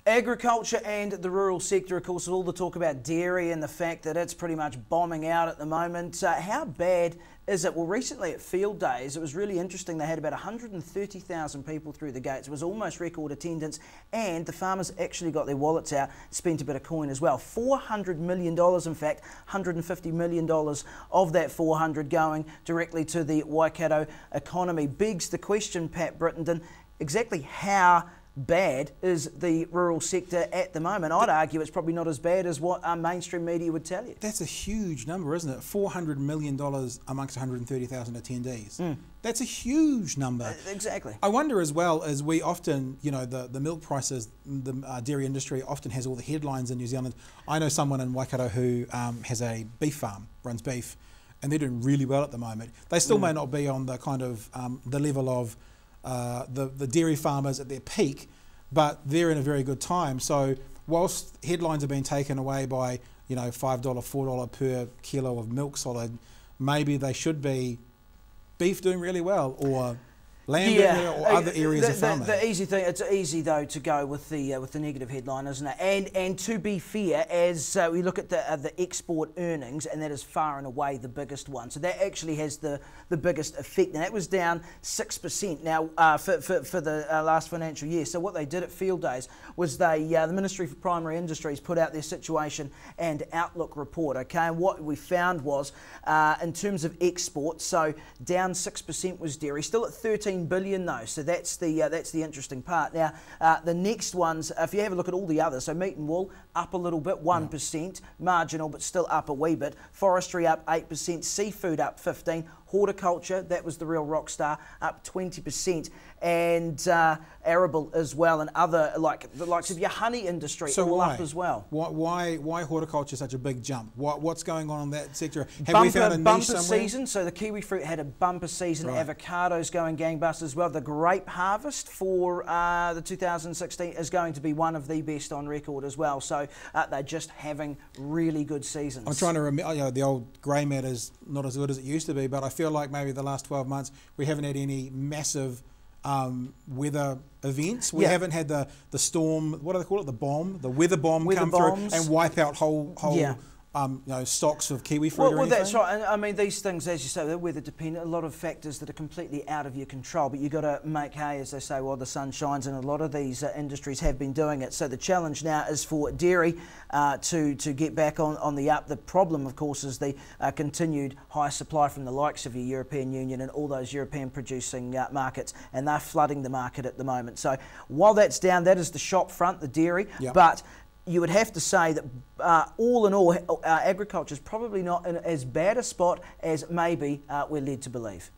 Agriculture and the rural sector, of course, all the talk about dairy and the fact that it's pretty much bombing out at the moment. How bad is it? Well, recently at Fieldays, it was really interesting. They had about 130,000 people through the gates. It was almost record attendance, and the farmers actually got their wallets out, spent a bit of coin as well. $400 million, in fact, $150 million of that 400 going directly to the Waikato economy. Begs the question, Pat Brittenden, exactly how bad is the rural sector at the moment? I'd argue it's probably not as bad as what our mainstream media would tell you. That's a huge number, isn't it? $400 million amongst 130,000 attendees. That's a huge number. Exactly. I wonder as well, as we often, you know, the milk prices, the dairy industry often has all the headlines in New Zealand. I know someone in Waikato who has a beef farm, runs beef, and they're doing really well at the moment. They still may not be on the kind of the level of the dairy farmers at their peak, but they're in a very good time. So whilst headlines have been taken away by, you know, $5, $4 per kilo of milk solid, maybe they should be beef doing really well, or lamb doing really well, or other areas of farming. The easy thing, it's easy though to go with the negative headline, isn't it? And to be fair, as we look at the export earnings, and that is far and away the biggest one. So that actually has the biggest effect, and that was down 6% now for the last financial year. So what they did at Fieldays was the Ministry for Primary Industries put out their situation and outlook report. Okay, and what we found was in terms of exports, so down 6% was dairy, still at 13 billion though, so that's the interesting part. Now the next ones, if you have a look at all the others, so meat and wool up a little bit, 1%, marginal but still up a wee bit. Forestry up 8%, seafood up 15%, horticulture, that was the real rock star, up 20%, and arable as well, and other like the likes of your honey industry all up as well. Why horticulture such a big jump? What's going on in that sector? Have we found a niche bumper somewhere? Season, so the kiwi fruit had a bumper season. Right. Avocados going gangbusters as well. The grape harvest for the 2016 is going to be one of the best on record as well. So they're just having really good seasons. I'm trying to remember, you know, the old grey matter's not as good as it used to be, but I feel like maybe the last 12 months we haven't had any massive weather events. We haven't had the storm, what do they call it, the weather bomb come through and wipe out whole you know, stocks of kiwi fruit or anything? Well, that's right. I mean, these things, as you say, they're weather dependent. A lot of factors that are completely out of your control, but you've got to make hay, as they say, while the sun shines, and a lot of these industries have been doing it. So the challenge now is for dairy to get back on the up. The problem, of course, is the continued high supply from the likes of your European Union and all those European producing markets, and they're flooding the market at the moment. So while that's down, that is the shop front, the dairy, but you would have to say that all in all, agriculture is probably not in as bad a spot as maybe we're led to believe.